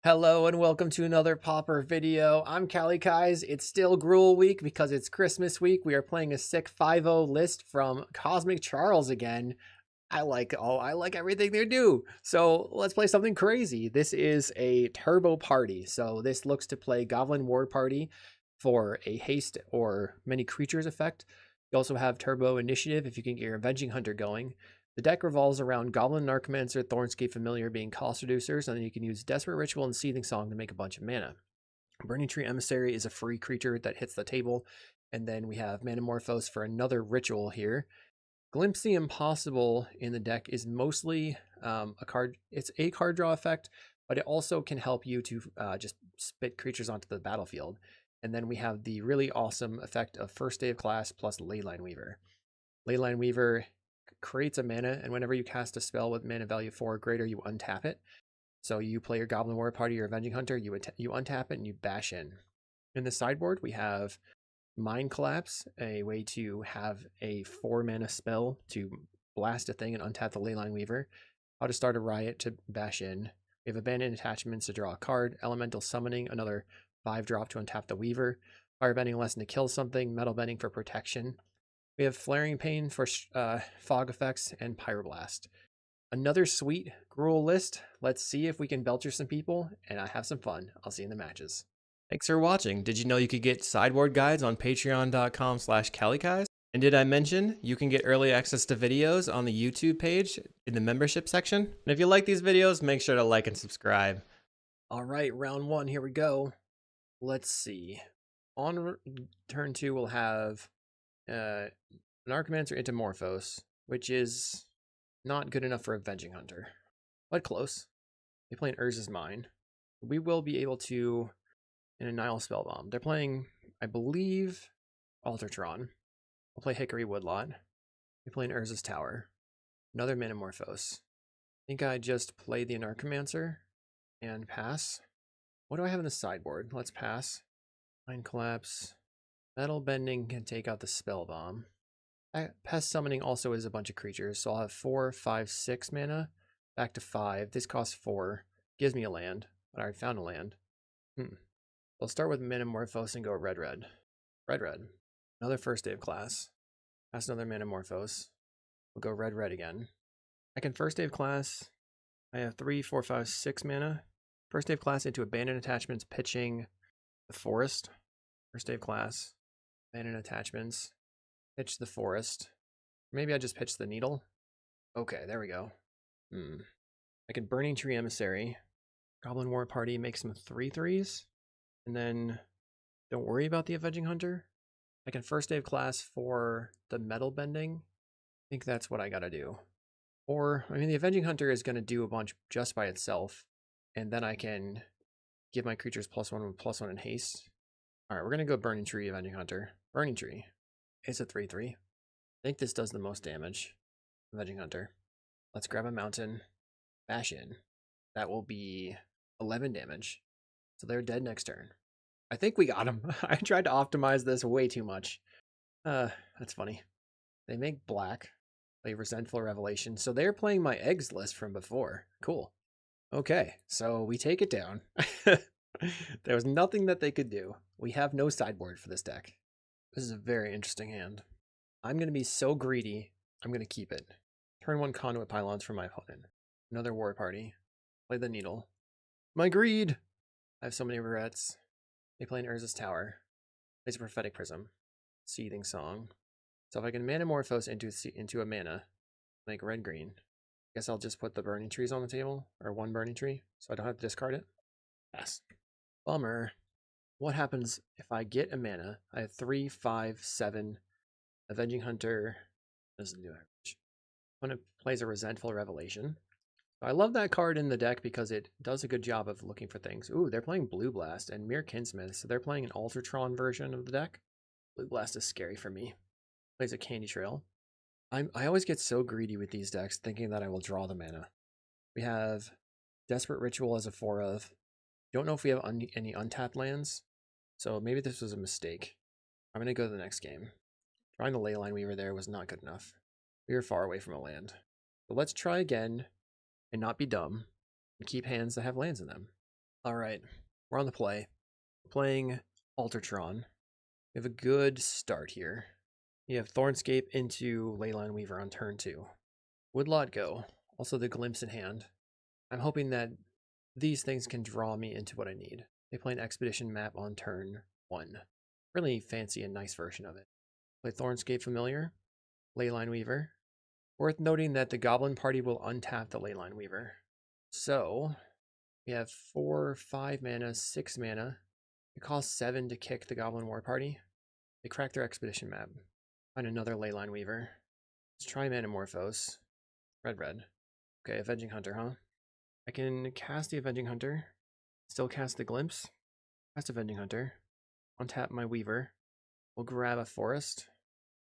Hello and welcome to another Pauper video. I'm Kalikaiz. It's still Gruul week because it's Christmas week. We are playing a sick 5-0 list from Cosmic Charles again. I like everything they do. So let's play something crazy. This is a Turbo Party. So this looks to play Goblin War Party for a haste or many creatures effect. You also have Turbo Initiative if you can get your Avenging Hunter going. The deck revolves around Goblin Anarchomancer, Thornscape Familiar being cost reducers, and then you can use Desperate Ritual and Seething Song to make a bunch of mana. Burning Tree Emissary is a free creature that hits the table, and then we have Manamorphose for another ritual here. Glimpse the Impossible in the deck is mostly it's a card draw effect, but it also can help you to just spit creatures onto the battlefield. And then we have the really awesome effect of First Day of Class plus Leyline Weaver. Leyline Weaver creates a mana, and whenever you cast a spell with mana value 4 or greater, you untap it. So you play your Goblin War Party or Avenging Hunter, you untap it and you bash in. In the sideboard, we have Mind Collapse, a way to have a 4 mana spell to blast a thing and untap the Leyline Weaver. How to start a riot to bash in. We have Abandoned Attachments to draw a card. Elemental Summoning, another 5-drop to untap the Weaver. Firebending Lesson to kill something. Metal Bending for protection. We have Flaring Pain for fog effects and Pyroblast. Another sweet gruul list. Let's see if we can belcher some people and have some fun. I'll see you in the matches. Thanks for watching. Did you know you could get sideboard guides on patreon.com/Kalikaiz? And did I mention you can get early access to videos on the YouTube page in the membership section? And if you like these videos, make sure to like and subscribe. All right, round 1, here we go. Let's see. On turn 2, we'll have Anarchomancer into Morphose, which is not good enough for Avenging Hunter, but close. They play an Urza's Mine. We will be able to an Nihil Spellbomb. They're playing, I believe, Tron. I'll play Hickory Woodlot. They play an Urza's Tower. Another Manamorphose. I think I just play the Anarchomancer and pass. What do I have in the sideboard? Let's pass. Mind Collapse. Metal Bending can take out the Spellbomb. Pest Summoning also is a bunch of creatures, so I'll have 4, 5, 6 mana. Back to 5. This costs 4. Gives me a land, but I already found a land. We'll start with Manamorphose and go red. Red. Another First Day of Class. Pass another Manamorphose. We'll go red again. I can First Day of Class. I have 3, 4, 5, 6 mana. First Day of Class into Abandoned Attachments, pitching the Forest. First Day of Class. Abandoned Attachments. Pitch the Forest. Maybe I just pitch the Needle. Okay, there we go. I can Burning Tree Emissary. Goblin War Party, make some 3/3s. And then don't worry about the Avenging Hunter. I can First Day of Class for the Metal Bending. I think that's what I gotta do. Or, I mean, the Avenging Hunter is gonna do a bunch just by itself. And then I can give my creatures +1/+1 in haste. Alright, we're gonna go Burning Tree, Avenging Hunter. Burning Tree. It's a 3/3. I think this does the most damage. Avenging Hunter. Let's grab a mountain. Bash in. That will be 11 damage. So they're dead next turn. I think we got them. I tried to optimize this way too much. That's funny. They make black. Play Resentful Revelation. So they're playing my eggs list from before. Cool. Okay, so we take it down. There was nothing that they could do. We have no sideboard for this deck. This is a very interesting hand. I'm going to be so greedy, I'm going to keep it. Turn 1 Conduit Pylons for my opponent. Another War Party. Play the Needle. My greed! I have so many regrets. They play an Urza's Tower. Plays a Prophetic Prism. Seething Song. So if I can Manamorphose into a mana, make red-green, I guess I'll just put the Burning Trees on the table, or 1 Burning Tree, so I don't have to discard it. Yes. Bummer. What happens if I get a mana? I have 3, 5, 7. Avenging Hunter doesn't do average. When it plays a Resentful Revelation. I love that card in the deck because it does a good job of looking for things. Ooh, they're playing Blue Blast and Mere Kinsmith, so they're playing an Tron version of the deck. Blue Blast is scary for me. Plays a Candy Trail. I always get so greedy with these decks, thinking that I will draw the mana. We have Desperate Ritual as a 4/of. Don't know if we have any untapped lands. So maybe this was a mistake. I'm going to go to the next game. Trying the Leyline Weaver there was not good enough. We were far away from a land. So let's try again and not be dumb and keep hands that have lands in them. Alright, we're on the play. We're playing Tron. We have a good start here. You have Thornscape into Leyline Weaver on turn 2. Woodlot go. Also the Glimpse in hand. I'm hoping that these things can draw me into what I need. They play an Expedition map on turn 1. Really fancy and nice version of it. Play Thornscape Familiar, Leyline Weaver. Worth noting that the Goblin Party will untap the Leyline Weaver. So, we have 4, 5 mana, 6 mana. It costs 7 to kick the Goblin War Party. They crack their Expedition map. Find another Leyline Weaver. Let's try Manamorphose. Red. Okay, Avenging Hunter, huh? I can cast the Avenging Hunter. Still cast the Glimpse. Cast Avenging Hunter. Untap my Weaver. We'll grab a forest.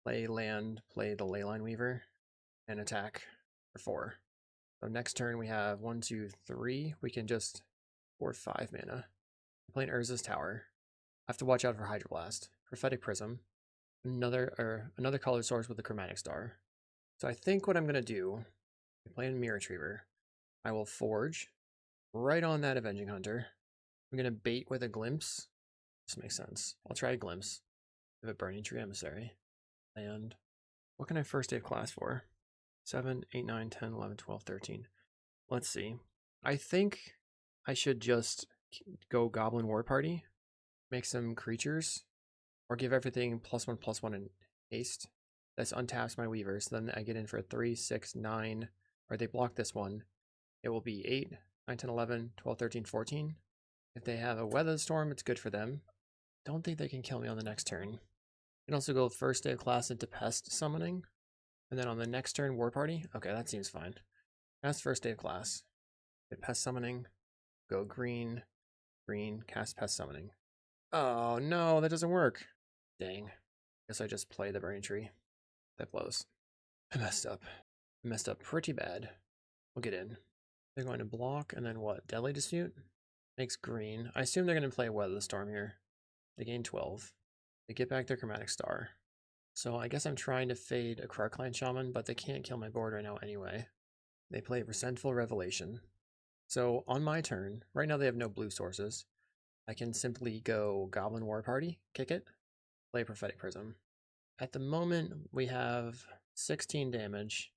Play land, play the Leyline Weaver. And attack for 4. So next turn we have 1, 2, 3. We can just 4, 5 mana. We're playing Urza's Tower. I have to watch out for Hydroblast. Prophetic Prism. Another colored source with a Chromatic Star. So I think what I'm gonna do, I'm playing Mirror Retriever. I will forge right on that Avenging Hunter. I'm gonna bait with a Glimpse. This makes sense. I'll try a Glimpse. I have a Burning Tree Emissary. And what can I first aid class for? 7, 8, 9, 10, 11, 12, 13. Let's see. I think I should just go Goblin War Party, make some creatures, or give everything +1/+1 in haste. This untaps my Weavers. Then I get in for 3, 6, 9, or they block this one. It will be 8, 9, 10, 11, 12, 13, 14. If they have a Weather Storm, it's good for them. Don't think they can kill me on the next turn. You can also go first day of class into Pest Summoning. And then on the next turn, War Party. Okay, that seems fine. Cast first day of class. Get Pest Summoning. Go green, cast Pest Summoning. Oh no, that doesn't work. Dang. Guess I just play the Burning Tree. That blows. I messed up. I messed up pretty bad. We'll get in. They're going to block, and then what? Deadly Dispute? Makes green. I assume they're going to play Weather the Storm here. They gain 12. They get back their Chromatic Star. So I guess I'm trying to fade a Krark-Clan Shaman, but they can't kill my board right now anyway. They play Resentful Revelation. So on my turn, right now they have no blue sources. I can simply go Goblin War Party, kick it, play Prophetic Prism. At the moment, we have 16 damage.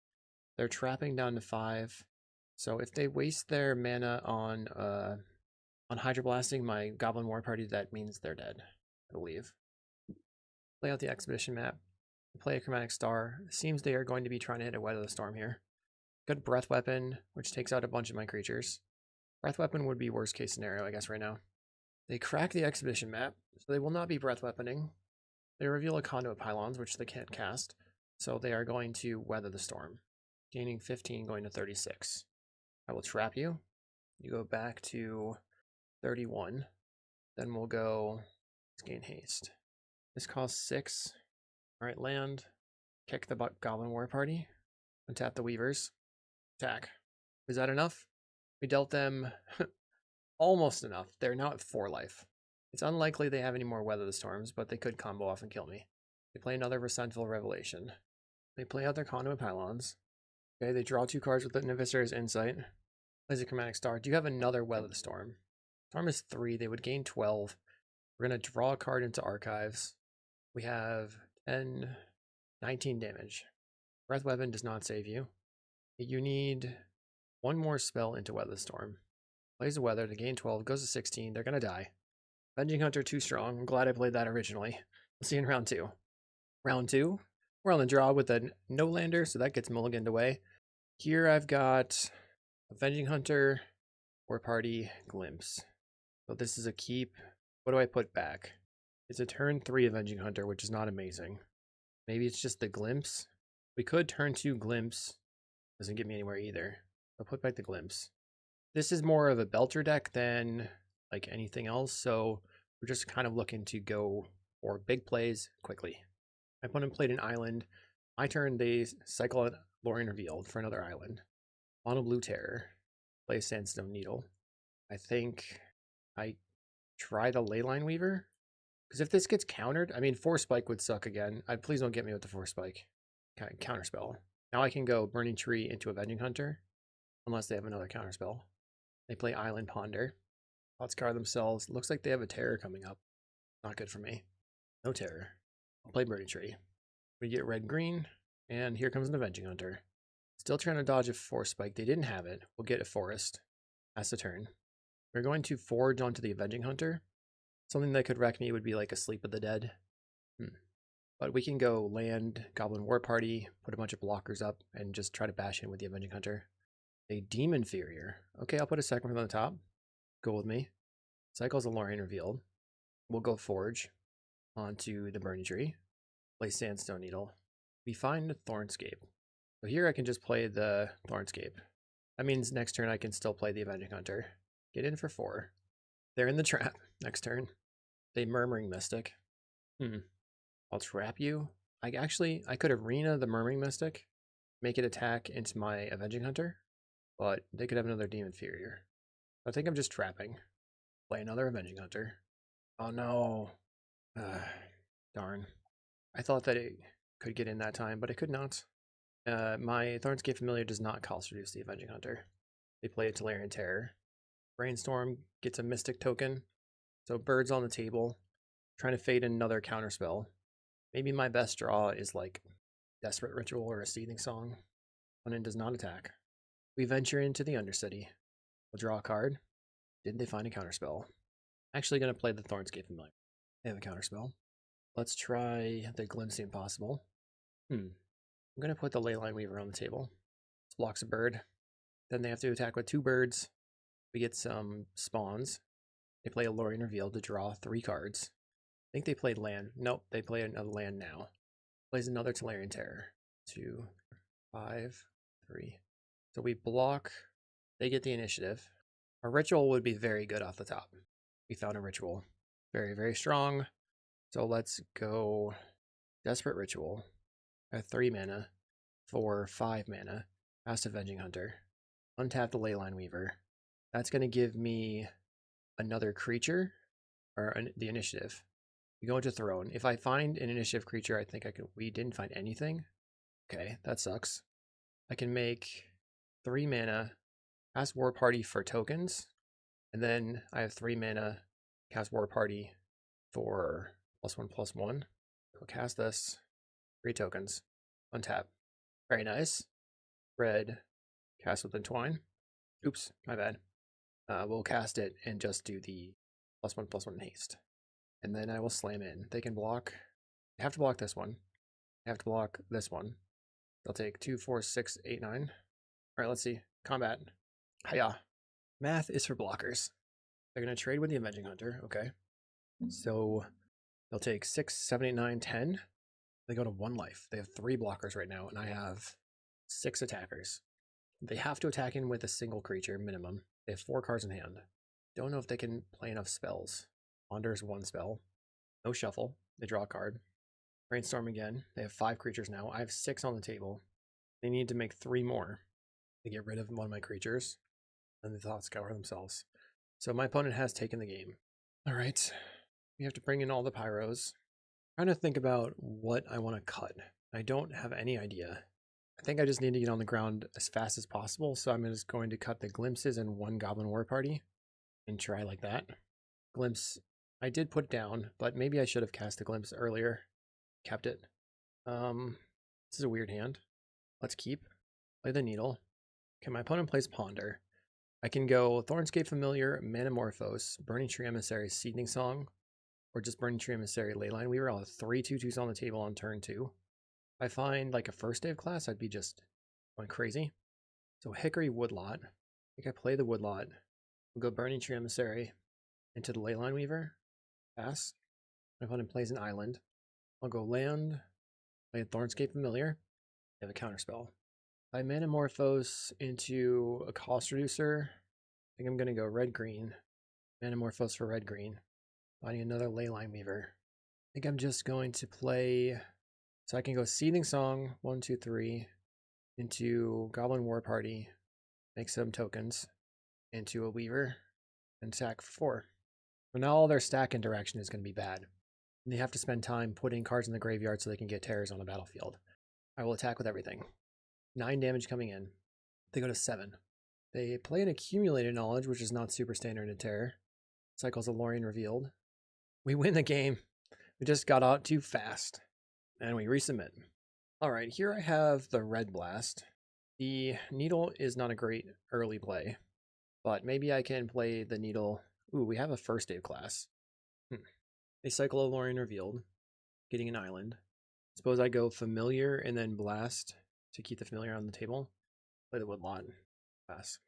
They're trapping down to 5. So if they waste their mana on Hydroblasting my Goblin War Party, that means they're dead, I believe. Play out the Expedition map. Play a Chromatic Star. Seems they are going to be trying to hit a Weather the Storm here. Good Breath Weapon, which takes out a bunch of my creatures. Breath Weapon would be worst case scenario, I guess, right now. They crack the Expedition map, so they will not be Breath Weaponing. They reveal a Conduit Pylons, which they can't cast, so they are going to Weather the Storm. Gaining 15, going to 36. I will trap you. You go back to 31. Then we'll go, let's gain haste. This costs 6. Alright, land. Kick the Goblin War Party. Untap the Weavers. Attack. Is that enough? We dealt them almost enough. They're now at 4 life. It's unlikely they have any more Weather the Storms, but they could combo off and kill me. They play another Resentful Revelation. They play out their Conduit Pylons. Okay, they draw 2 cards with the Navigator's Insight. Plays a Chromatic Star. Do you have another Weather the Storm? Storm is 3. They would gain 12. We're going to draw a card into Archives. We have 10, 19 damage. Breath Weapon does not save you. You need 1 more spell into Weather the Storm. Plays a Weather to gain 12, goes to 16. They're going to die. Avenging Hunter too strong. I'm glad I played that originally. We'll see you in round 2. Round 2, we're on the draw with a no-lander, so that gets mulliganed away. Here I've got Avenging Hunter, War Party, Glimpse. So this is a keep. What do I put back? It's a turn 3 Avenging Hunter, which is not amazing. Maybe it's just the Glimpse. We could turn 2 Glimpse. Doesn't get me anywhere either. I'll put back the Glimpse. This is more of a belcher deck than like anything else, so we're just kind of looking to go for big plays quickly. My opponent played an island. My turn, they cycle out Lorien Revealed for another island. Mono Blue Terror. Play Sandstone Needle. I think I try the Leyline Weaver. Because if this gets countered, I mean, Force Spike would suck again. Please don't get me with the Force Spike. Counterspell. Now I can go Burning Tree into Avenging Hunter. Unless they have another counterspell. They play Island Ponder. Outscar themselves. Looks like they have a terror coming up. Not good for me. No terror. I'll play Birdie Tree. We get red green, and here comes an Avenging Hunter. Still trying to dodge a forest spike. They didn't have it. We'll get a forest. That's the turn. We're going to forge onto the Avenging Hunter. Something that could wreck me would be like a Sleep of the Dead. But we can go land, Goblin War Party, put a bunch of blockers up, and just try to bash in with the Avenging Hunter. A Demon Inferior. Okay, I'll put a second one on the top. Go with me. Cycles a Lorraine revealed. We'll go forge onto the Burning Tree. Play Sandstone Needle. We find Thornscape. So here I can just play the Thornscape. That means next turn I can still play the Avenging Hunter. Get in for 4. They're in the trap next turn. They Murmuring Mystic. I'll trap you. I could arena the Murmuring Mystic, make it attack into my Avenging Hunter, but they could have another Demon Inferior. I think I'm just trapping. Play another Avenging Hunter. Oh no. Darn. I thought that it could get in that time, but it could not. My Thornscape Familiar does not cost reduce the Avenging Hunter. They play a Tolarian Terror. Brainstorm gets a Mystic token. So birds on the table. Trying to fade another counterspell. Maybe my best draw is like Desperate Ritual or a Seething Song. Opponent does not attack. We venture into the Undercity. We'll draw a card. Did they find a counterspell? Actually going to play the Thornscape Familiar. They have a counterspell. Let's try the Glimpse the Impossible. I'm going to put the Leyline Weaver on the table. This blocks a bird. Then they have to attack with 2 birds. We get some spawns. They play a Lorraine Reveal to draw 3 cards. I think they played land. Nope, they play another land now. Plays another Tolarian Terror. 2, 5, 3. So we block. They get the initiative. Our ritual would be very good off the top. We found a ritual. Very, very strong. So let's go Desperate Ritual. I have 3 mana for 5 mana. Cast Avenging Hunter. Untap the Leyline Weaver. That's going to give me another creature, or the initiative. We go into Throne. If I find an initiative creature, I think I can. We didn't find anything. Okay, that sucks. I can make 3 mana, cast War Party for tokens, and then I have 3 mana, cast War Party for +1/+1. We'll cast this. 3 tokens. Untap. Very nice. Red. Cast with Entwine. Oops, my bad. We'll cast it and just do the +1/+1 haste. And then I will slam in. They can block. They have to block this one. They have to block this one. They'll take 2, 4, 6, 8, 9. All right, let's see. Combat. Hiya. Math is for blockers. They're going to trade with the Avenging Hunter. Okay. So they'll take 6, 7, 8, 9, 10. They go to 1 life. They have 3 blockers right now, and I have 6 attackers. They have to attack in with a single creature, minimum. They have 4 cards in hand. Don't know if they can play enough spells. Wander's 1 spell. No shuffle. They draw a card. Brainstorm again. They have 5 creatures now. I have 6 on the table. They need to make 3 more to get rid of one of my creatures. And the thoughts scour themselves. So my opponent has taken the game. Alright. We have to bring in all the pyros. I'm trying to think about what I want to cut. I don't have any idea. I think I just need to get on the ground as fast as possible. So I'm just going to cut the glimpses and 1 Goblin War Party. And try like that. Glimpse. I did put down, but maybe I should have cast the glimpse earlier. Kept it. This is a weird hand. Let's keep. Play the needle. Okay, my opponent plays Ponder. I can go Thornscape Familiar, Manamorphose, Burning Tree Emissary, Seething Song, or just Burning Tree Emissary, Leyline Weaver. I'll have 3 2/2s on the table on turn 2. If I find like a first day of class, I'd be just going crazy. So Hickory Woodlot. I think I play the Woodlot. We'll go Burning Tree Emissary into the Leyline Weaver. Pass. My opponent plays an island. I'll go land. Play a Thornscape Familiar. They have a counterspell. I Manamorphose into a cost reducer. I think I'm going to go red-green. Manamorphose for red-green. Finding another Leyline Weaver. I think I'm just going to play... So I can go Seething Song, 1, 2, 3, into Goblin War Party, make some tokens, into a Weaver, and attack for 4. So now all their stack interaction is going to be bad. And they have to spend time putting cards in the graveyard so they can get terrors on the battlefield. I will attack with everything. 9 damage coming in. They go to 7. They play an Accumulated Knowledge, which is not super standard in terror. Cycles of Lorien revealed. We win the game. We just got out too fast. And we resubmit. Alright, here I have the Red Blast. The Needle is not a great early play, but maybe I can play the Needle. Ooh, we have a first aid class. A Cycle of Lorien revealed, getting an island. Suppose I go Familiar and then Blast to keep the Familiar on the table. Play the Woodlot. Pass.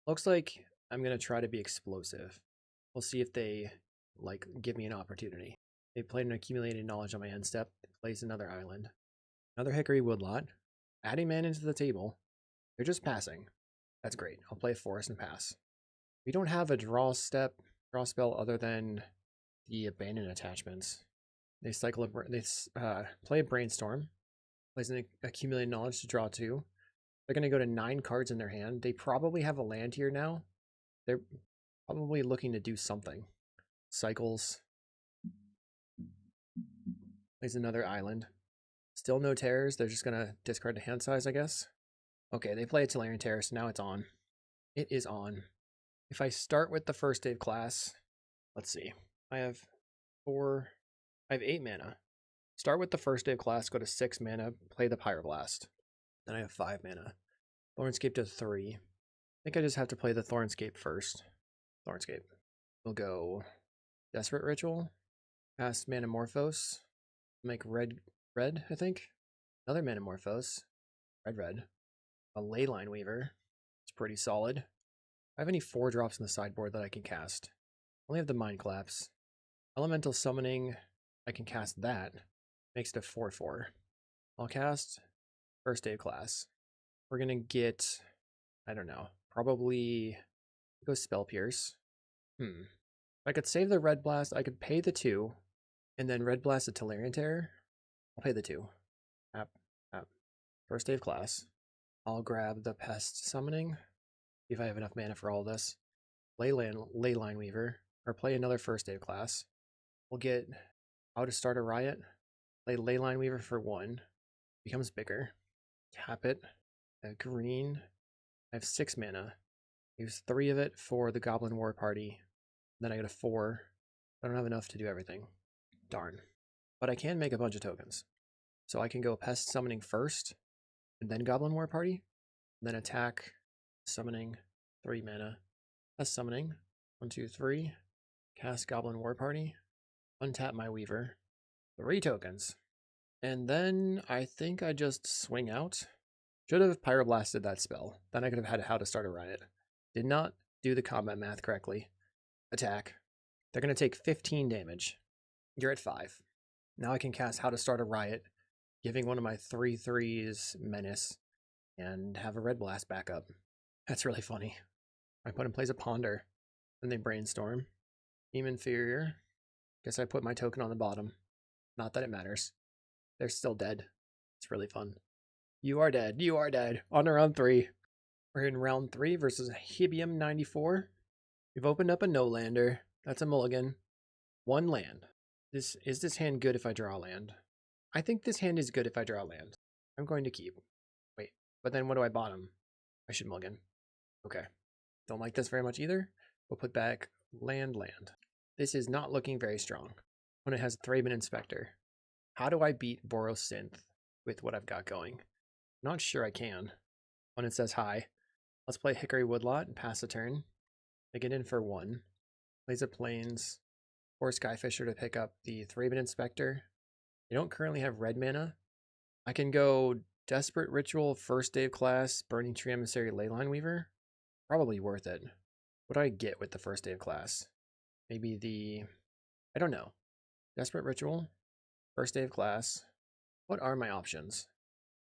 Looks like I'm going to try to be explosive. We'll see if they, give me an opportunity. They played an accumulated knowledge on my end step. Plays another island. Another Hickory Woodlot. Adding mana into the table. They're just passing. That's great. I'll play Forest and pass. We don't have a draw spell other than the Abandoned Attachments. They play a Brainstorm. Plays an accumulated knowledge to draw 2. They're going to go to 9 cards in their hand. They probably have a land here now. They're probably looking to do something. Cycles. Plays another island. Still no terrors. They're just going to discard the hand size, I guess. Okay, they play a Tolarian Terror, so now it's on. It is on. If I start with the first Dave class, let's see. I have 8 mana. Start with the first Dave class, go to 6 mana, play the Pyroblast. Then I have 5 mana. Thornscape to 3. I think I just have to play the Thornscape first. Thornscape. We'll go Desperate Ritual. Cast Manamorphose. Make red, I think. Another Manamorphose. Red. A Leyline Weaver. It's pretty solid. I have any 4-drops in the sideboard that I can cast. Only have the Mind Collapse. Elemental Summoning. I can cast that. Makes it a 4/4. I'll cast first Dave class. We're gonna get, I don't know, probably go Spell Pierce. If I could save the Red Blast, I could pay the 2, and then Red Blast a Tolarian Terror. I'll pay the 2. App. First Dave class. I'll grab the Pest Summoning. See if I have enough mana for all this. Leyline Weaver, or play another first Dave class. We'll get How to Start a Riot. Play Leyline Weaver for 1. Becomes bigger. Tap it. Green. I have 6 mana. Use 3 of it for the Goblin War Party. Then I get a 4. I don't have enough to do everything. Darn. But I can make a bunch of tokens. So I can go Pest Summoning first, and then Goblin War Party. Then attack, summoning, 3 mana. Pest Summoning, 1, 2, 3. Cast Goblin War Party. Untap my Weaver. 3 tokens. And then I think I just swing out. Should have Pyroblasted that spell. Then I could have had How to Start a Riot. Did not do the combat math correctly. Attack. They're going to take 15 damage. You're at 5. Now I can cast How to Start a Riot, giving one of my 3/3s Menace, and have a Red Blast backup. That's really funny. My opponent plays a Ponder. Then they Brainstorm. Team Inferior. Guess I put my token on the bottom. Not that it matters. They're still dead. It's really fun. You are dead. You are dead. On to round 3. We're in round 3 versus Hibium 94. We've opened up a no-lander. That's a mulligan. 1 land. Is this hand good if I draw a land? I think this hand is good if I draw a land. I'm going to keep. Wait, but then what do I bottom? I should mulligan. Okay. Don't like this very much either. We'll put back land. This is not looking very strong. When it has Thraben Inspector. How do I beat Boros Synth with what I've got going? Not sure I can. When it says hi. Let's play Hickory Woodlot and pass a turn. Take it in for 1. Plays a Plains. Or Skyfisher to pick up the Thraben Inspector. They don't currently have red mana. I can go Desperate Ritual, First Dave class, Burning Tree Emissary, Leyline Weaver. Probably worth it. What do I get with the First Dave class? Maybe I don't know. Desperate Ritual, First Dave class. What are my options?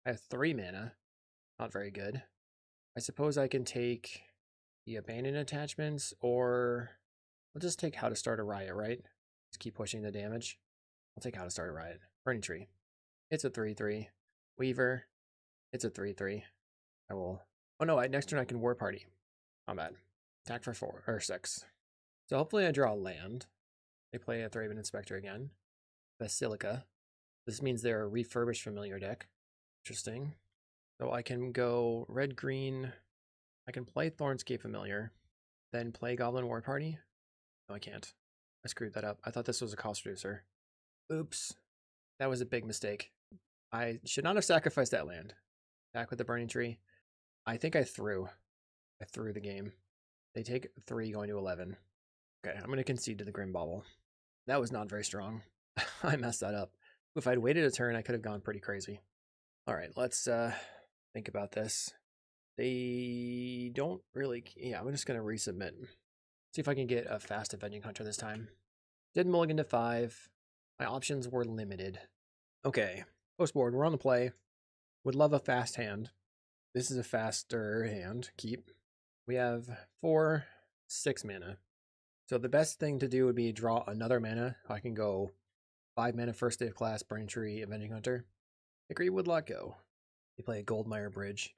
I have 3 mana. Not very good. I suppose I can take the Abandoned Attachments, or I'll just take How to Start a Riot, right? Just keep pushing the damage. I'll take How to Start a Riot. Burning Tree. It's a 3/3. Weaver. It's a 3/3. I will. Oh no, next turn I can War Party. Not bad. Attack for 4 or 6. So hopefully I draw a land. They play a Thraben Inspector again. Basilica. This means they're a refurbished familiar deck. Interesting. So I can go red-green. I can play Thornscape Familiar. Then play Goblin War Party. No, I can't. I screwed that up. I thought this was a cost reducer. Oops. That was a big mistake. I should not have sacrificed that land. Back with the burning tree. I think I threw the game. They take 3 going to 11. Okay, I'm going to concede to the Grim Bauble. That was not very strong. I messed that up. If I'd waited a turn, I could have gone pretty crazy. All right, let's think about this. They don't really... Yeah, I'm just going to resubmit. See if I can get a fast Avenging Hunter this time. Did mulligan to 5. My options were limited. Okay, post board, we're on the play. Would love a fast hand. This is a faster hand. Keep. We have 4, 6 mana. So the best thing to do would be draw another mana. I can go 5 mana first day of class, Burning Tree, Avenging Hunter. Agree would let go. You play a Goldmire Bridge.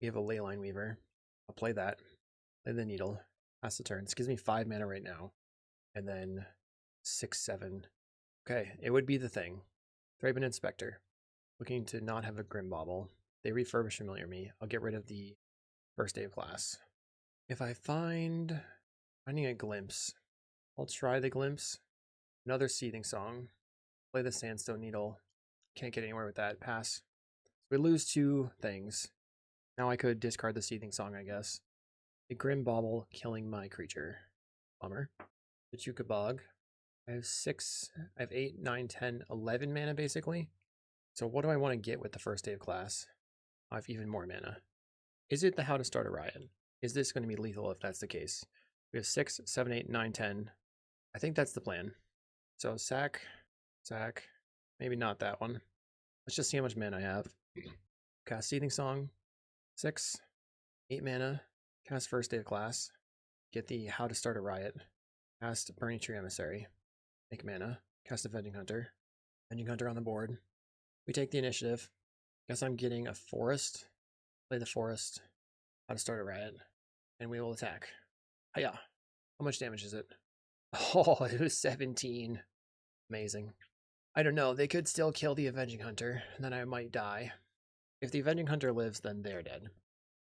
We have a Leyline Weaver. I'll play that. Play the Needle. Pass the turn. This gives me 5 mana right now. And then 6, 7. Okay, it would be the thing. Thraben Inspector. Looking to not have a Grim Bauble. They refurbish Familiar me. I'll get rid of the first day of class. If I finding a Glimpse, I'll try the Glimpse. Another Seething Song. Play the Sandstone Needle. Can't get anywhere with that. Pass. We lose 2 things. Now I could discard the Seething Song, I guess. A Grim Bauble killing my creature. Bummer. The Chukabog. I have 8, 9, 10, 11 mana basically. So what do I want to get with the first day of class? I have even more mana. Is it the How to Start a Riot? Is this going to be lethal if that's the case? We have 6, 7, 8, 9, 10. I think that's the plan. So sack, maybe not that one. Let's just see how much mana I have. Cast Seething Song, 6, 8 mana. Cast first day of class. Get the How to Start a Riot. Cast Burning Tree Emissary. Make mana. Cast Avenging Hunter. Avenging Hunter on the board. We take the initiative. Guess I'm getting a forest. Play the forest. How to Start a Riot. And we will attack. Hiya. How much damage is it? Oh, it was 17. Amazing. I don't know. They could still kill the Avenging Hunter. And then I might die. If the Avenging Hunter lives, then they're dead.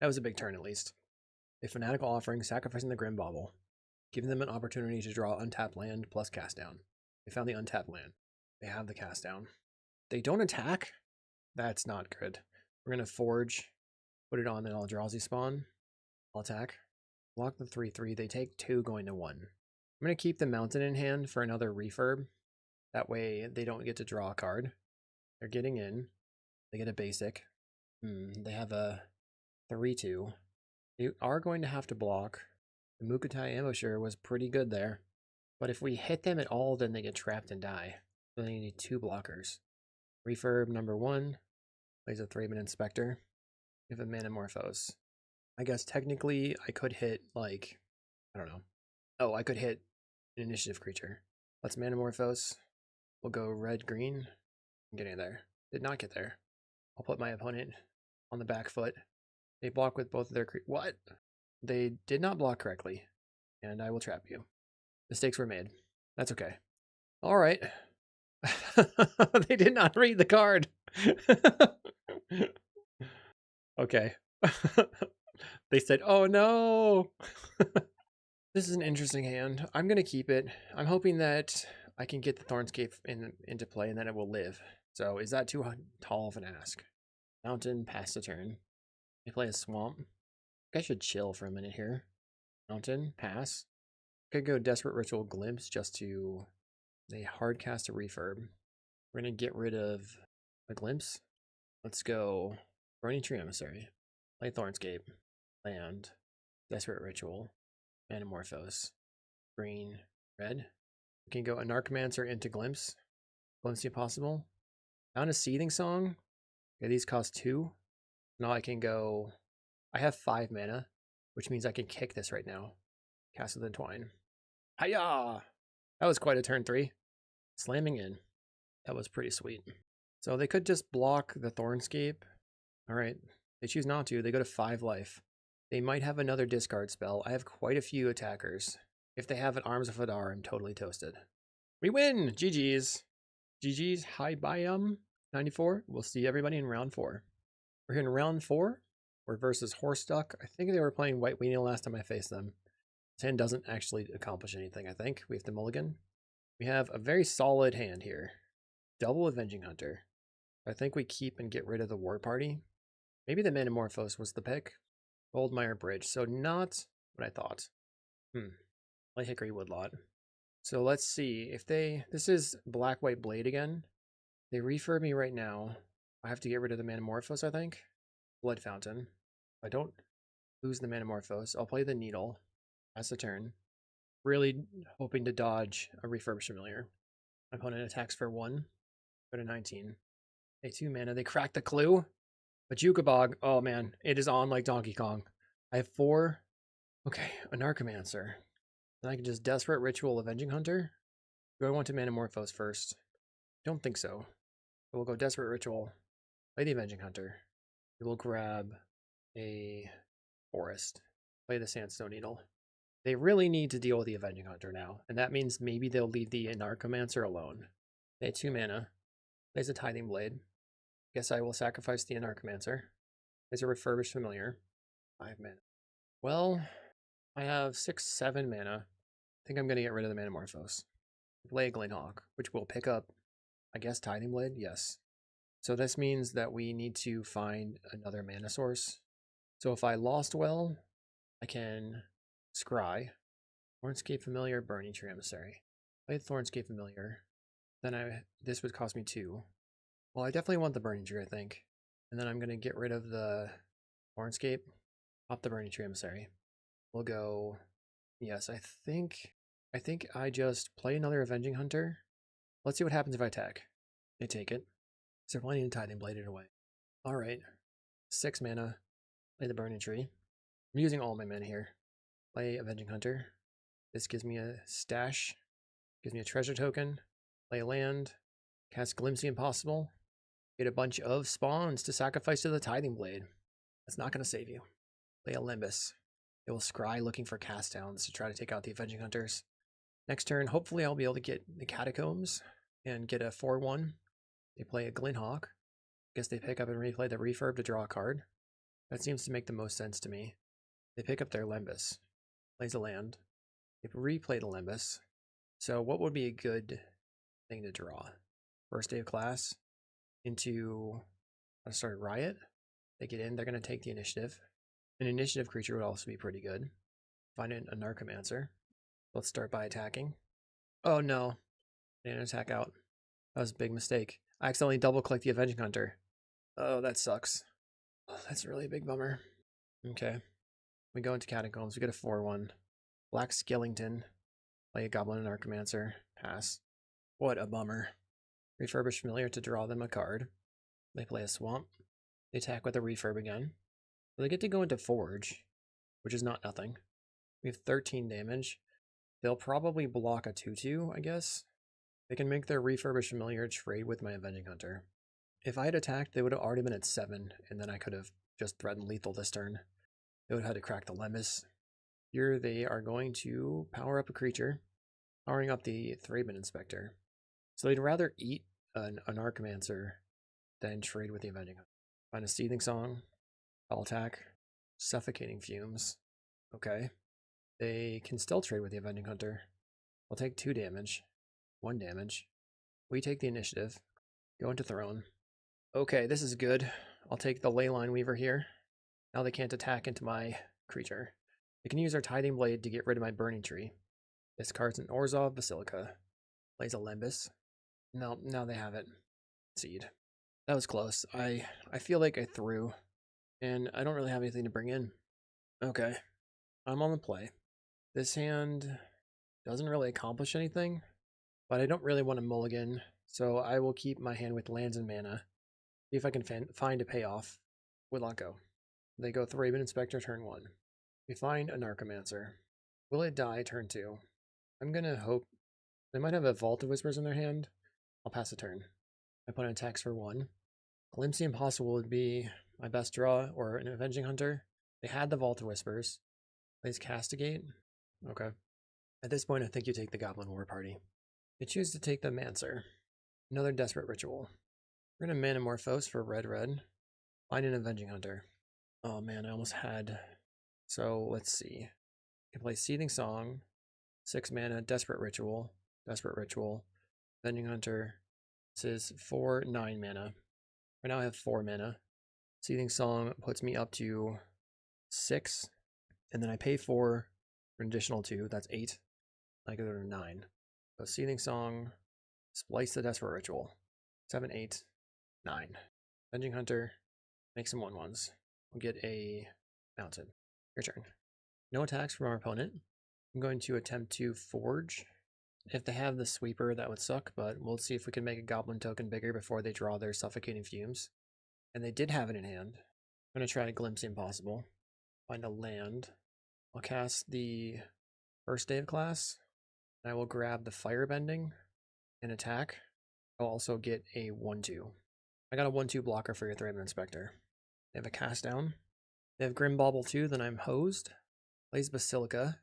That was a big turn at least. A Fanatical Offering, sacrificing the Grim Bauble. Giving them an opportunity to draw untapped land plus cast down. They found the untapped land. They have the cast down. They don't attack? That's not good. We're going to Forge. Put it on an Eldrazi spawn. I'll attack. Block the 3/3. They take 2 going to 1. I'm going to keep the Mountain in hand for another refurb. That way they don't get to draw a card. They're getting in. They get a basic. They have a 3/2. They are going to have to block. The Mukotai Ambusher was pretty good there. But if we hit them at all, then they get trapped and die. So they need 2 blockers. Refurb number 1. Plays a Thraben Inspector. We have a Manamorphose. I guess technically I could hit, like, I don't know. Oh, I could hit an initiative creature. Let's Manamorphose. We'll go red, green. I'm getting there. Did not get there. I'll put my opponent on the back foot. They block with both of their what? They did not block correctly. And I will trap you. Mistakes were made. That's okay. All right. They did not read the card. Okay. They said, oh no. This is an interesting hand. I'm going to keep it. I'm hoping that I can get the Thornscape into play and then it will live. So is that too tall of an ask? Mountain, pass the turn. They play a Swamp. I should chill for a minute here. Mountain, pass. Could go Desperate Ritual Glimpse just to... They hard cast a refurb. We're going to get rid of a Glimpse. Let's go Burning Tree Emissary. Play Thornscape. Land. Desperate Ritual. Manamorphose. Green. Red. We can go Anarchomancer into Glimpse. Glimpse possible. Found a Seething Song. Okay, these cost 2. Now I can go... I have 5 mana, which means I can kick this right now. Cast with Entwine. Hiya! That was quite a turn 3. Slamming in. That was pretty sweet. So they could just block the Thornscape. Alright. They choose not to. They go to 5 life. They might have another discard spell. I have quite a few attackers. If they have an Arms of Hadar, I'm totally toasted. We win! GG's. GG's. Hi, bye, 94. We'll see everybody in round 4. We're here in round 4. We're versus Horseduck. I think they were playing White Weenie last time I faced them. This hand doesn't actually accomplish anything, I think. We have to mulligan. We have a very solid hand here. Double Avenging Hunter. I think we keep and get rid of the War Party. Maybe the Manamorphose was the pick. Goldmire Bridge. So not what I thought. Like Hickory Woodlot. So let's see. If they... This is Black-White Blade again. They refurb me right now. I have to get rid of the Manamorphose, I think. Blood Fountain. If I don't lose the Manamorphose, I'll play the Needle. Pass the turn. Really hoping to dodge a Refurbished Familiar. My opponent attacks for 1. Go to 19. Pay 2 mana. They crack the clue. A Jukabog. Oh man, it is on like Donkey Kong. I have 4. Okay, Anarchomancer. Then I can just Desperate Ritual Avenging Hunter. Do I want to Manamorphose first? Don't think so. So we'll go Desperate Ritual. Play the Avenging Hunter. We will grab a Forest. Play the Sandstone Needle. They really need to deal with the Avenging Hunter now, and that means maybe they'll leave the Anarchomancer alone. They have 2 mana. Plays a Tithing Blade. Guess I will sacrifice the Anarchomancer. Plays a Refurbished Familiar. 5 mana. Well, I have 6, 7 mana. I think I'm going to get rid of the Manamorphose. Play a Glinthawk, which will pick up, I guess, Tithing Blade? Yes. So this means that we need to find another mana source. So if I lost well, I can scry. Thornscape Familiar, Burning Tree Emissary. Play Thornscape Familiar. Then this would cost me 2. Well, I definitely want the Burning Tree, I think. And then I'm going to get rid of the Thornscape. Pop the Burning Tree Emissary. We'll go... Yes, I think I just play another Avenging Hunter. Let's see what happens if I attack. They take it. So they're planning to Tithing Blade it away. Alright. 6 mana. Play the Burning Tree. I'm using all my mana here. Play Avenging Hunter. This gives me a stash. Gives me a treasure token. Play a land. Cast Glimpse the Impossible. Get a bunch of spawns to sacrifice to the Tithing Blade. That's not going to save you. Play a Limbus. They will scry looking for cast downs to try to take out the Avenging Hunters. Next turn, hopefully I'll be able to get the Catacombs and get a 4-1. They play a Glinthawk. Guess they pick up and replay the Refurb to draw a card. That seems to make the most sense to me. They pick up their Limbus. Plays a land. They replay the Limbus. So what would be a good thing to draw? First day of class into start Riot. They get in, they're going to take the initiative. An initiative creature would also be pretty good. Find an Anarchomancer. Let's start by attacking. Oh no. I didn't attack out. That was a big mistake. I accidentally double-clicked the Avenging Hunter. Oh, that sucks. Oh, that's really a big bummer. Okay. We go into Catacombs. We get a 4-1. Black Skellington. Play a Goblin Anarchomancer. Pass. What a bummer. Refurbish Familiar to draw them a card. They play a Swamp. They attack with a Refurb again. So they get to go into Forge, which is not nothing. We have 13 damage. They'll probably block a 2-2, I guess. They can make their Refurbished Familiar trade with my Avenging Hunter. If I had attacked, they would have already been at 7, and then I could have just threatened lethal this turn. They would have had to crack the Limbus. Here they are going to power up a creature, powering up the Thraben Inspector. So they'd rather eat an Anarchomancer than trade with the Avenging Hunter. Find a Seething Song. I'll attack. Suffocating Fumes. Okay. They can still trade with the Avenging Hunter. I'll take 2 damage. 1 damage. We take the initiative. Go into Throne. Okay, this is good. I'll take the Leyline Weaver here. Now they can't attack into my creature. They can use their Tithing Blade to get rid of my Burning Tree. This card's an Orzhov Basilica. Plays a Limbus. No, now they have it. Seed. That was close. I feel like I threw, and I don't really have anything to bring in. Okay. I'm on the play. This hand doesn't really accomplish anything, but I don't really want to mulligan, so I will keep my hand with lands and mana. See if I can find a payoff. Woodlock go. They go Thraben Inspector turn 1. We find a Anarchomancer. Will it die turn 2? I'm gonna hope. They might have a Vault of Whispers in their hand. I'll pass a turn. My opponent attacks for 1. Glimpse the Impossible would be my best draw, or an Avenging Hunter. They had the Vault of Whispers. Plays Castigate. Okay. At this point, I think you take the Goblin War Party. They choose to take the Mancer. Another Desperate Ritual. We're going to Manamorphose for red. Find an Avenging Hunter. Oh man, I almost had... So, let's see. can play Seething Song, 6 mana, Desperate Ritual, Avenging Hunter. This is 4, 9 mana. Right now I have 4 mana. Seething Song puts me up to 6, and then I pay 4 for an additional 2. That's 8. I go to 9. So Seething Song, Splice the Desperate Ritual. 7, 8, 9. Avenging Hunter, make some 1/1s. We'll get a mountain. Your turn. No attacks from our opponent. I'm going to attempt to forge. If they have the sweeper, that would suck, but we'll see if we can make a goblin token bigger before they draw their suffocating fumes. And they did have it in hand. I'm going to try to glimpse the impossible. Find a land. I'll cast the First Day of Class. And I will grab the Firebending and attack. I'll also get a 1/2. I got a 1/2 blocker for your Thraben Inspector. They have a cast down. They have Grim Bauble too, then I'm hosed. Plays Basilica.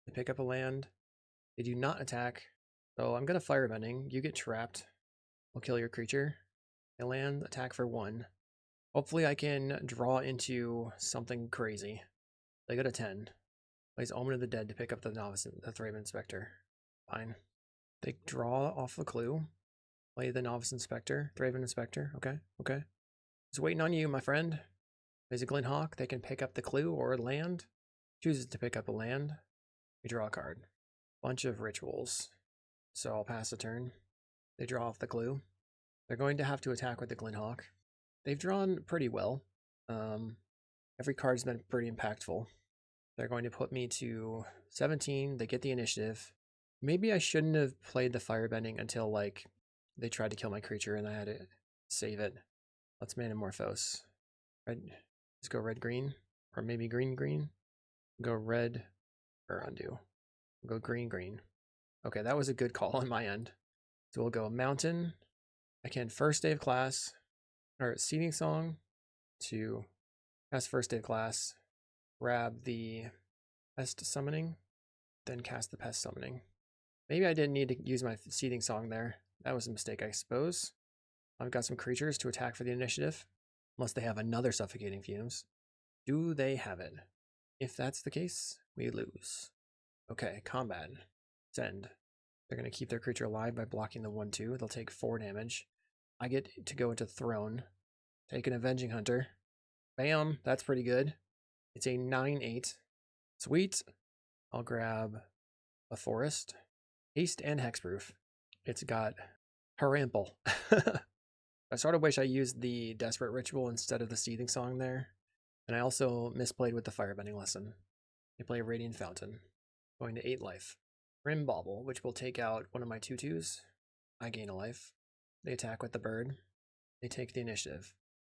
They pick up a land. They do not attack. So I'm going to Firebending. You get trapped. We'll kill your creature. They land, attack for 1. Hopefully I can draw into something crazy. They go to 10. Plays Omen of the Dead to pick up the Thraben Inspector. Fine. They draw off the clue. Play the Novice Inspector, Thraben Inspector. Okay. Just waiting on you, my friend. Plays a Glinthawk. They can pick up the clue or land. Chooses to pick up a land. We draw a card. Bunch of rituals. So I'll pass a turn. They draw off the clue. They're going to have to attack with the Glinthawk. They've drawn pretty well. Every card's been pretty impactful. They're going to put me to 17. They get the initiative. Maybe I shouldn't have played the Firebending until, like, they tried to kill my creature and I had to save it. Let's Manamorphose. Red. Let's go red-green. Or maybe green-green. Go red. Or undo. We'll go green-green. Okay, that was a good call on my end. So we'll go mountain. I can First Day of Class. Or Seething Song. To cast First Day of Class. Grab the Pest Summoning. Then cast the Pest Summoning. Maybe I didn't need to use my Seething Song there. That was a mistake, I suppose. I've got some creatures to attack for the initiative. Unless they have another Suffocating Fumes. Do they have it? If that's the case, we lose. Okay, combat. Send. They're going to keep their creature alive by blocking the 1/2. They'll take 4 damage. I get to go into Throne. Take an Avenging Hunter. Bam, that's pretty good. It's a 9/8. Sweet. I'll grab a Forest. Haste and Hexproof. It's got Harample. I sort of wish I used the Desperate Ritual instead of the Seething Song there. And I also misplayed with the Firebending lesson. They play Radiant Fountain. Going to 8 life. Grim Bauble, which will take out one of my 2/2s. I gain a life. They attack with the bird. They take the initiative.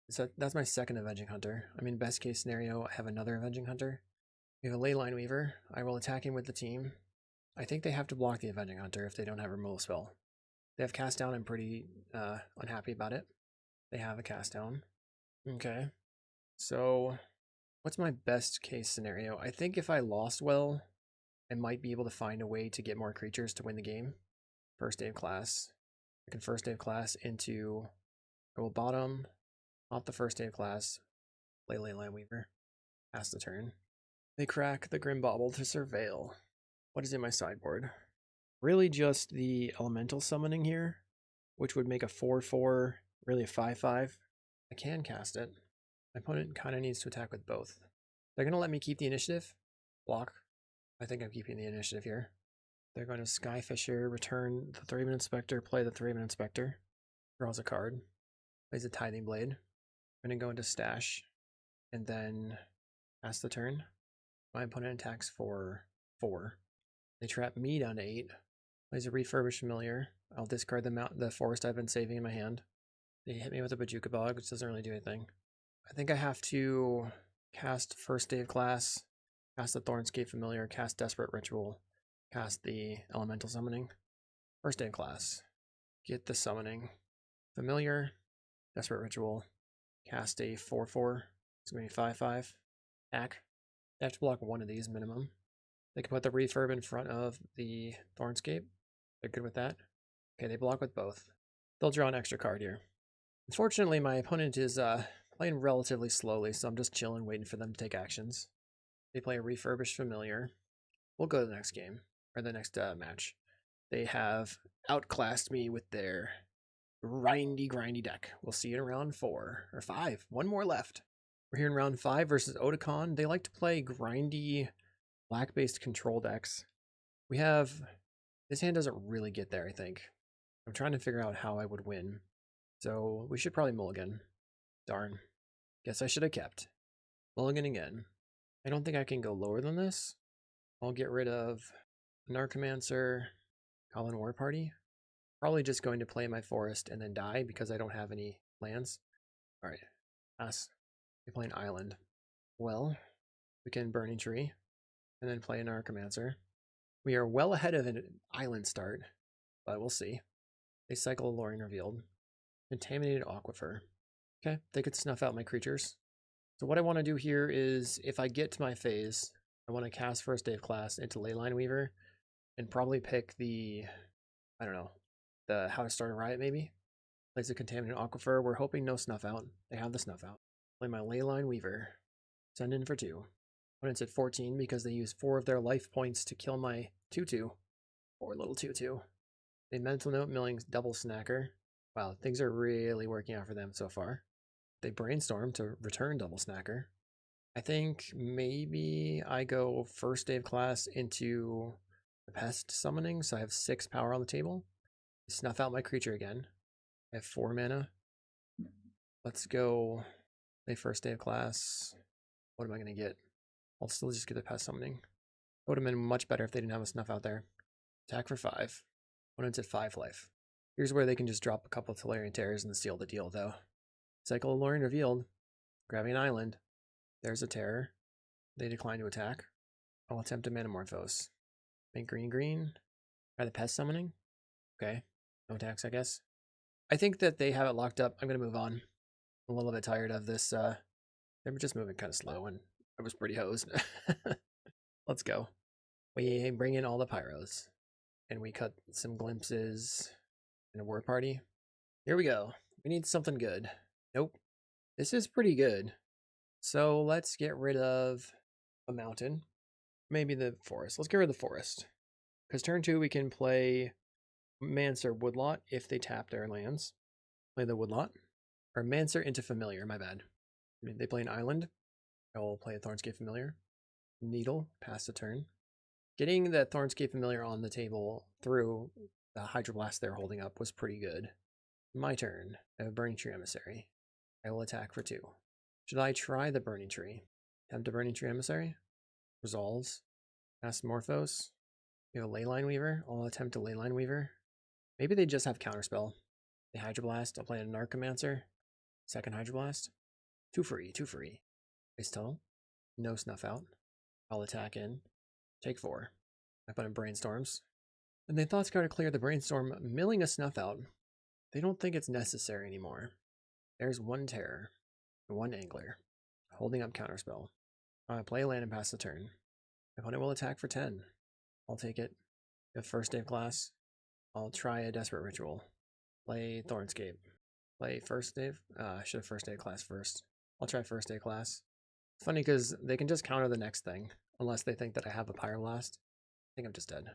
So that's my second Avenging Hunter. I mean, best case scenario, I have another Avenging Hunter. We have a Leyline Weaver. I will attack him with the team. I think they have to block the Avenging Hunter if they don't have a removal spell. They have cast down. I'm pretty unhappy about it. They have a cast down. Okay. So what's my best case scenario? I think if I lost well, I might be able to find a way to get more creatures to win the game. First Day of Class. I can First Day of Class into Gold Bottom. Off the First Day of Class. Play Leyline Weaver. Pass the turn. They crack the Grim Bauble to Surveil. What is in my sideboard? Really just the Elemental Summoning here, which would make a 4/4, really a 5/5. I can cast it. My opponent kind of needs to attack with both. They're going to let me keep the initiative. Block. I think I'm keeping the initiative here. They're going to Skyfisher, return the Thraben Inspector, play the Thraben Inspector. Draws a card. Plays a Tithing Blade. I'm going to go into Stash. And then pass the turn. My opponent attacks for 4. They trap me down to 8. Plays a Refurbished Familiar. I'll discard the forest I've been saving in my hand. They hit me with a Bajuka Bog, which doesn't really do anything. I think I have to cast First Day of Class, cast the Thornscape Familiar, cast Desperate Ritual, cast the Elemental Summoning. First Day of Class. Get the Summoning. Familiar, Desperate Ritual, cast a 4/4. It's going to be 5/5. Attack. They have to block one of these minimum. They can put the Refurb in front of the Thornscape. They're good with that. Okay, they block with both. They'll draw an extra card here. Unfortunately, my opponent is playing relatively slowly, so I'm just chilling, waiting for them to take actions. They play a Refurbished Familiar. we'll go to the next game, or the next match. They have outclassed me with their grindy deck. We'll see you in round 4 or 5. One more left. We're here in round 5 versus Otakon. They like to play grindy, black-based control decks. We have... This hand doesn't really get there, I think. I'm trying to figure out how I would win. So we should probably mulligan. Darn. Guess I should have kept. Mulligan again. I don't think I can go lower than this. I'll get rid of Anarchomancer, Goblin War Party. Probably just going to play my forest and then die because I don't have any lands. Alright. Pass. We play an island. Well, we can Burning Tree and then play an Anarchomancer. We are well ahead of an island start, but we'll see. They cycle Alluring Revealed. Contaminated Aquifer. Okay, they could snuff out my creatures. So what I want to do here is, if I get to my phase, I want to cast First Day of Class into Leyline Weaver and probably pick the, I don't know, the How to Start a Riot maybe? Place a Contaminated Aquifer. We're hoping no snuff out. They have the snuff out. Play my Leyline Weaver. Send in for 2. When it's at 14 because they use 4 of their life points to kill my 2/2. Or little 2/2. They Mental Note Milling double snacker. Wow, things are really working out for them so far. They Brainstorm to return double snacker. I think maybe I go First Day of Class into the Pest Summoning, so I have 6 power on the table. Snuff out my creature again. I have 4 mana. Let's go play First Day of Class. What am I going to get? I'll still just get the Pest Summoning. It would have been much better if they didn't have a snuff out there. Attack for 5. Opponent's at 5 life. Here's where they can just drop a couple of Tolarian Terrors and seal the deal, though. Cycle Alluring Revealed. Grabbing an island. There's a Terror. They decline to attack. I'll attempt a Manamorphose. Make green. Try the Pest Summoning. Okay. No attacks, I guess. I think that they have it locked up. I'm going to move on. I'm a little bit tired of this. They were just moving kind of slow, and I was pretty hosed. Let's go. We bring in all the pyros. And we cut some glimpses in a war party. Here we go. We need something good. Nope. This is pretty good. So let's get rid of a mountain. Maybe the forest. Let's get rid of the forest. Because turn 2 we can play Mancer Woodlot if they tap their lands. Play the Woodlot. Or Mancer into Familiar, my bad. They play an island. I will play a Thornscape Familiar. Needle, pass the turn. Getting the Thornscape Familiar on the table through the Hydroblast they're holding up was pretty good. My turn. I have a Burning Tree Emissary. I will attack for 2. Should I try the Burning Tree? Attempt a Burning Tree Emissary. Resolves. Manamorphose. We have a Leyline Weaver. I'll attempt a Leyline Weaver. Maybe they just have Counterspell. They Hydroblast. I'll play an Anarchomancer. Second Hydroblast. 2 free. Base tunnel. No snuff out. I'll attack in. Take 4. My opponent Brainstorms. And they Thought Scour to clear the Brainstorm, milling a snuff out. They don't think it's necessary anymore. There's 1 Terror. And 1 Angler. Holding up Counterspell. I play a land and pass the turn. My opponent will attack for 10. I'll take it. The First Day of Class. I'll try a Desperate Ritual. Play Thornscape. Play First Day. I should have First Day of Class first. I'll try First Day of Class. Funny because they can just counter the next thing. Unless they think that I have a Pyroblast. I think I'm just dead.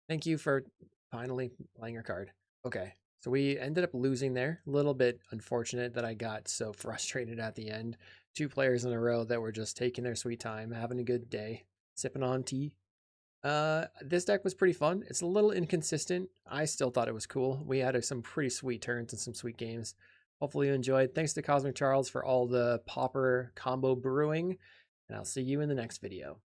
Thank you for finally playing your card. Okay, so we ended up losing there. A little bit unfortunate that I got so frustrated at the end. 2 players in a row that were just taking their sweet time, having a good day, sipping on tea. This deck was pretty fun. It's a little inconsistent. I still thought it was cool. We had some pretty sweet turns and some sweet games. Hopefully you enjoyed. Thanks to Cosmic Charles for all the Pauper combo brewing, and I'll see you in the next video.